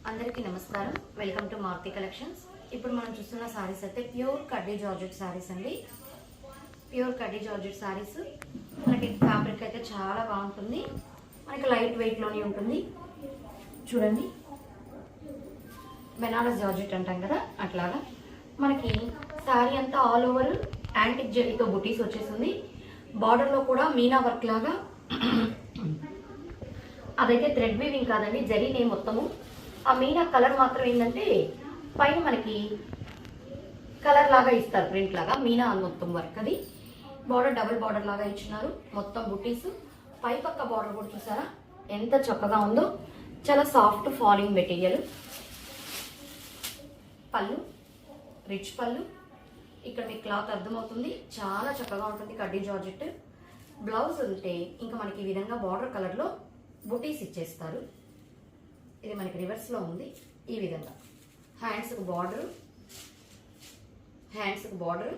అందరికీ నమస్కారం. Welcome to Maruti collections. ఇప్పుడు మనం చూస్తున్న సారీస్ అయితే ప్యూర్ కడ్డీ జార్జెట్ సారీస్ అండి. ప్యూర్ కడ్డీ జార్జెట్ సారీస్ మనకి ఫ్యాబ్రిక్ అయితే చాలా బాగుంటుంది. మనకి లైట్ వెయిట్లోనే ఉంటుంది. చూడండి, బెనారస్ జార్జెట్ అంటాం కదా, అట్లాగా మనకి శారీ అంతా ఆల్ ఓవర్ యాంటిక్ జరీతో బుటీస్ వచ్చేసింది. బార్డర్లో కూడా మీనా వర్క్ లాగా, అదైతే థ్రెడ్ వీవింగ్ కాదండి, జరీనే మొత్తము. ఆ మీనా కలర్ మాత్రం ఏంటంటే పైన మనకి కలర్ లాగా ఇస్తారు, ప్రింట్ లాగా. మీనా మొత్తం వర్క్ అది. బార్డర్ డబుల్ బార్డర్ లాగా ఇచ్చినారు, మొత్తం బుటీస్. పై పక్క బార్డర్ కూడా చూసారా ఎంత చక్కగా ఉందో. చాలా సాఫ్ట్ ఫాలింగ్ మెటీరియల్. పళ్ళు రిచ్ పళ్ళు. ఇక్కడ మీకు క్లాత్ అర్థమవుతుంది, చాలా చక్కగా ఉంటుంది కడ్డీ జార్జెట్. బ్లౌజ్ ఉంటే ఇంకా మనకి ఈ విధంగా బార్డర్ కలర్లో బుటీస్ ఇచ్చేస్తారు. ఇది మనకి రివర్స్లో ఉంది. ఈ విధంగా హ్యాండ్స్కి బార్డర్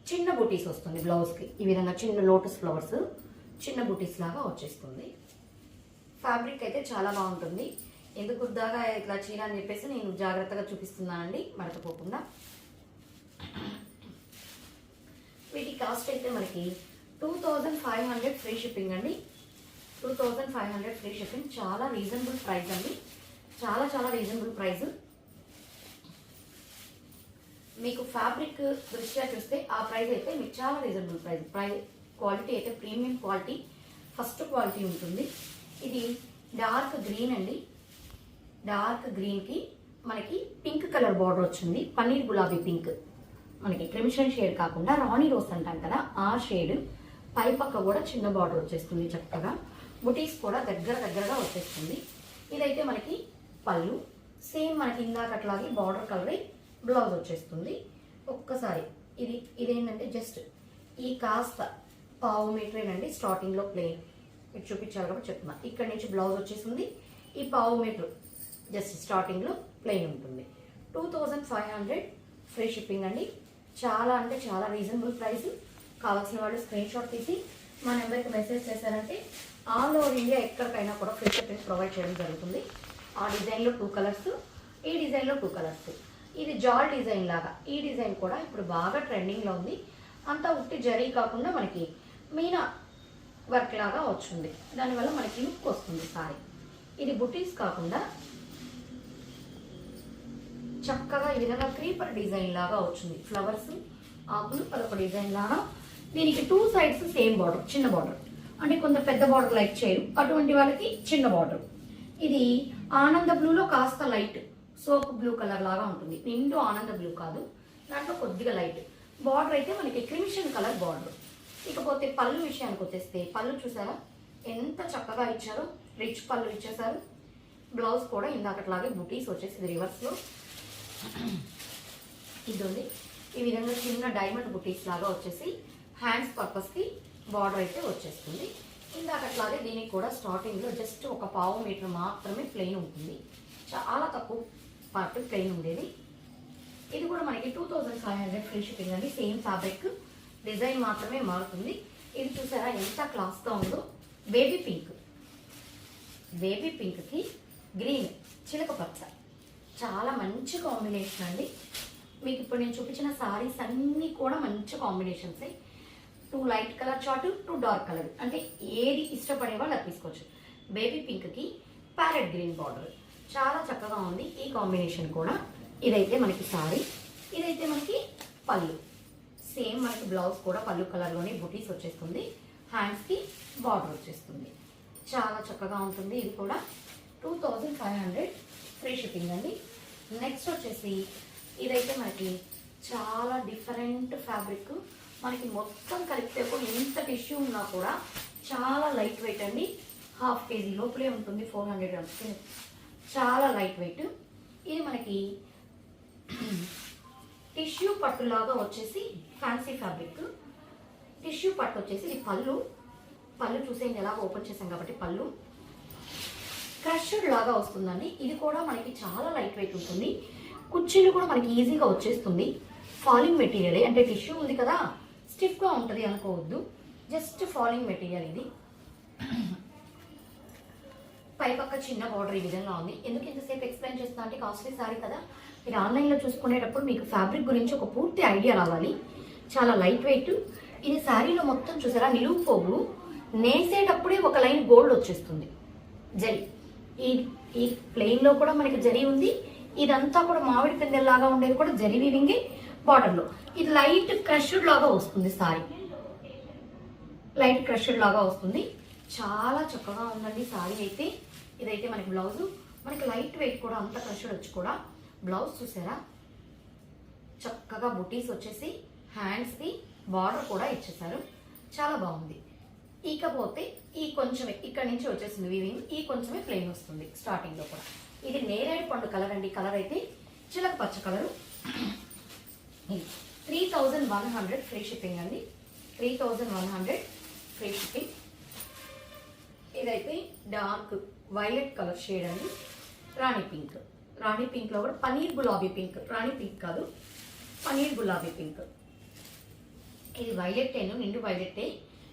చిన్న బుటీస్ వస్తుంది. బ్లౌజ్కి ఈ విధంగా చిన్న లోటస్ ఫ్లవర్స్ చిన్న బుటీస్ లాగా వచ్చేస్తుంది. ఫ్యాబ్రిక్ అయితే చాలా బాగుంటుంది. ఎందుకు వృద్ధాగా ఇట్లా చీర అని చెప్పేసి నేను జాగ్రత్తగా చూపిస్తున్నానండి, మడతపోకుండా. వీటి కాస్ట్ అయితే మనకి 2500 ఫ్రీ షిప్పింగ్ అండి. 2500 ఫ్రీ షిప్పింగ్. చాలా రీజనబుల్ ప్రైస్ అండి, చాలా చాలా రీజనబుల్ ప్రైస్. మీకు ఫ్యాబ్రిక్ దృష్ట్యా చూస్తే ఆ ప్రైస్ అయితే మీకు చాలా రీజనబుల్ ప్రైస్. క్వాలిటీ అయితే ప్రీమియం క్వాలిటీ, ఫస్ట్ క్వాలిటీ ఉంటుంది. ఇది డార్క్ గ్రీన్ అండి. డార్క్ గ్రీన్కి మనకి పింక్ కలర్ బార్డర్ వచ్చింది. పన్నీర్ గులాబీ పింక్, మనకి క్రిమిషన్ షేడ్ కాకుండా రాణి రోస్ అంటాం కదా, ఆ షేడ్. పై పక్క కూడా చిన్న బార్డర్ వచ్చేస్తుంది చక్కగా. బుటీస్ కూడా దగ్గరగా వచ్చేస్తుంది. ఇదైతే మనకి పళ్ళు. సేమ్ మనకి ఇందాక అట్లాగే బార్డర్ కలర్ బ్లౌజ్ వచ్చేస్తుంది. ఒక్కసారి ఇదేంటంటే జస్ట్ ఈ కాస్త పావు మీటరేనండి స్టార్టింగ్లో ప్లెయిన్. మీకు చూపించాలి కాబట్టి చెప్తున్నా. ఇక్కడ నుంచి బ్లౌజ్ వచ్చేసింది. ఈ పావు మీటర్ జస్ట్ స్టార్టింగ్లో ప్లెయిన్ ఉంటుంది. 2500 ఫ్రీ షిప్పింగ్ అండి. చాలా అంటే చాలా రీజనబుల్ ప్రైస్. కావాల్సిన వాళ్ళు స్క్రీన్ షాట్ తీసి మా నెంబర్కి మెసేజ్ చేశారంటే ఆల్ ఓవర్ ఇండియా ఎక్కడికైనా కూడా ఫ్రీ షిప్పింగ్ ప్రొవైడ్ చేయడం జరుగుతుంది. ఆ డిజైన్లో 2 కలర్స్, ఈ డిజైన్లో 2 కలర్స్. ఇది జాల్ డిజైన్ లాగా. ఈ డిజైన్ కూడా ఇప్పుడు బాగా ట్రెండింగ్లో ఉంది. అంతా ఉట్టి జరీ కాకుండా మనకి మీనా వర్క్ లాగా వచ్చింది. దానివల్ల మనకి లుక్ వస్తుంది సారీ. ఇది బుటీస్ కాకుండా చక్కగా ఈ విధంగా క్రీపర్ డిజైన్ లాగా వచ్చింది. ఫ్లవర్స్, ఆకులు, అదొక డిజైన్ లాగా. దీనికి 2 సైడ్స్ సేమ్ బార్డర్, చిన్న బార్డర్. అంటే కొంత పెద్ద బార్డర్ లైక్ చేయరు, అటువంటి వాళ్ళకి చిన్న బార్డర్. ఇది ఆనంద బ్లూలో కాస్త లైట్ సోప్ బ్లూ కలర్ లాగా ఉంటుంది. నిండు ఆనంద బ్లూ కాదు, దాంట్లో కొద్దిగా లైట్ బార్డర్. అయితే మనకి క్రిమిషన్ కలర్ బార్డర్. ఇకపోతే పళ్ళు విషయానికి వచ్చేస్తే పళ్ళు చూసారా ఎంత చక్కగా ఇచ్చారో. రిచ్ పళ్ళు ఇచ్చేసారు. బ్లౌజ్ కూడా ఇందాకట్లాగే బుటీస్ వచ్చేసి రివర్స్లో ఇది ఈ విధంగా చిన్న డైమండ్ బుటీస్ లాగా వచ్చేసి హ్యాండ్స్ పర్పస్కి బార్డర్ అయితే వచ్చేస్తుంది. ఇందాకట్లాగే దీనికి కూడా స్టార్టింగ్లో జస్ట్ ఒక పావు మీటర్ మాత్రమే ప్లెయిన్ ఉంటుంది. చాలా తక్కువ పార్ట్ ప్లెయిన్ ఉండేది. ఇది కూడా మనకి 2500 ఫ్రీ షిప్పింగ్ అండి. సేమ్ ఫ్యాబ్రిక్, డిజైన్ మాత్రమే మారుతుంది. ఇది చూసారా ఎంత క్లాస్గా ఉందో. బేబీ పింక్కి గ్రీన్ చిలక పచ్చ, చాలా మంచి కాంబినేషన్ అండి. మీకు ఇప్పుడు నేను చూపించిన సారీస్ అన్నీ కూడా మంచి కాంబినేషన్సే. 2 light colour chart, 2 dark colour, అంటే ఏది ఇష్టపడే వాళ్ళు అది తీసుకోవచ్చు. బేబీ పింక్కి ప్యారెట్ గ్రీన్ బార్డర్ చాలా చక్కగా ఉంది. ఈ కాంబినేషన్ కూడా. ఇదైతే మనకి సారీ, ఇదైతే మనకి పళ్ళు. సేమ్ మనకి బ్లౌజ్ కూడా పళ్ళు కలర్లోనే బుటీస్ వచ్చేస్తుంది. హ్యాండ్స్కి బార్డర్ వచ్చేస్తుంది. చాలా చక్కగా ఉంటుంది. ఇది కూడా 2500 ఫ్రీ షిప్పింగ్ అండి. నెక్స్ట్ వచ్చేసి ఇదైతే మనకి చాలా డిఫరెంట్ ఫ్యాబ్రిక్. మనకి మొత్తం కలిపితే కూడా ఎంత టిష్యూ ఉన్నా కూడా చాలా లైట్ వెయిట్ అండి. 1/2 kg లోపలే ఉంటుంది. 400 grams, చాలా లైట్ వెయిట్. ఇది మనకి టిష్యూ పట్టులాగా వచ్చేసి ఫ్యాన్సీ ఫ్యాబ్రిక్. టిష్యూ పట్టు వచ్చేసి ఇది పళ్ళు చూసేయండి ఎలాగో ఓపెన్ చేసాం కాబట్టి పళ్ళు క్రష్డ్ లాగా వస్తుందండి. ఇది కూడా మనకి చాలా లైట్ వెయిట్ ఉంటుంది. కుర్చీలు కూడా మనకి ఈజీగా వచ్చేస్తుంది. ఫాలింగ్ మెటీరియలే, అంటే టిష్యూ ఉంది కదా, స్టిఫ్గా ఉంటుంది అనుకోవద్దు. జస్ట్ ఫాలింగ్ మెటీరియల్ ఇది. పక్క చిన్న బార్డర్ ఈ విధంగా ఉంది. ఎందుకు ఇంతసేపు ఎక్స్ప్లెయిన్ చేస్తున్నా అంటే కాస్ట్లీ సారీ కదా, మీరు ఆన్లైన్లో చూసుకునేటప్పుడు మీకు ఫ్యాబ్రిక్ గురించి ఒక పూర్తి ఐడియా రావాలి. చాలా లైట్ వెయిట్. ఇది శారీలో మొత్తం చూసారా నిలువు పోగు, నేసేటప్పుడే ఒక లైన్ గోల్డ్ వచ్చేస్తుంది జరీ. ఈ ఈ ప్లెయిన్లో కూడా మనకి జరీ ఉంది. ఇదంతా కూడా మామిడి పిందెల్లాగా ఉండేది కూడా జరీ వీవింగే బార్డర్లో. ఇది లైట్ క్రష్డ్ లాగా వస్తుంది సారీ, లైట్ క్రష్డ్ లాగా వస్తుంది. చాలా చక్కగా ఉందండి సారీ అయితే. ఇదైతే మనకి బ్లౌజు, మనకి లైట్ వెయిట్ కూడా, అంత క్రష్డ్ వచ్చి కూడా బ్లౌజ్ చూసారా చక్కగా బుటీస్ వచ్చేసి హ్యాండ్స్కి బార్డర్ కూడా ఇచ్చేసారు. చాలా బాగుంది. ఇకపోతే ఈ కొంచెమే ఇక్కడ నుంచి వచ్చేసింది వీవింగ్, ఈ కొంచెమే ప్లెయిన్ వస్తుంది స్టార్టింగ్లో కూడా. ఇది నేరేడు పండు కలర్ అండి. కలర్ అయితే చిలక పచ్చ కలరు. 3100 ఫ్రీ షిప్పింగ్ అండి. 3100 ఫ్రీ షిప్పింగ్. ఇదైతే డార్క్ వైలెట్ కలర్ షేడ్ అండి. రాణి పింక్. రాణి పింక్లో కూడా పనీర్ గులాబీ పింక్, రాణి పింక్ కాదు పనీర్ గులాబీ పింక్. ఇది వైలెట్ నిండు వైలెట్టే,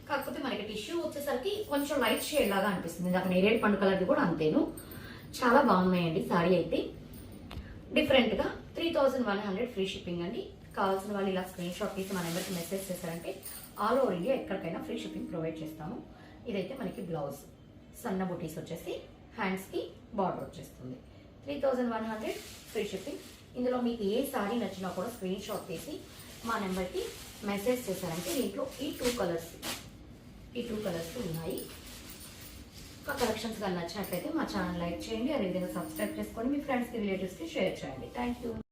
కాకపోతే మనకి టిష్యూ వచ్చేసరికి కొంచెం లైట్ షేడ్ లాగా అనిపిస్తుంది. నాకు నేరేడు పండు కలర్ది కూడా అంతేను. చాలా బాగున్నాయండి సారీ అయితే. డిఫరెంట్గా 3100 ఫ్రీ షిప్పింగ్ అండి. కావాల్సిన వాళ్ళు ఇలా స్క్రీన్ షాట్ తీసి మా నెంబర్కి మెసేజ్ చేశారంటే ఆల్ ఓవర్ ఇండియా ఎక్కడికైనా ఫ్రీ షిప్పింగ్ ప్రొవైడ్ చేస్తాము. ఇదైతే మనకి బ్లౌజ్, సన్న బుటీస్ వచ్చేసి హ్యాండ్స్కి బార్డర్ వచ్చేస్తుంది. 3100 ఫ్రీ షిప్పింగ్. ఇందులో మీకు ఏ సారీ నచ్చినా కూడా స్క్రీన్ షాట్ తీసి మా నెంబర్కి మెసేజ్ చేశారంటే దీంట్లో ఈ టూ కలర్స్ ఉన్నాయి. కలెక్షన్స్ కానీ నచ్చినట్లయితే మా ఛానల్ లైక్ చేయండి, అదేవిధంగా సబ్స్క్రైబ్ చేసుకొని మీ ఫ్రెండ్స్కి రిలేటివ్స్కి షేర్ చేయండి. Thank you.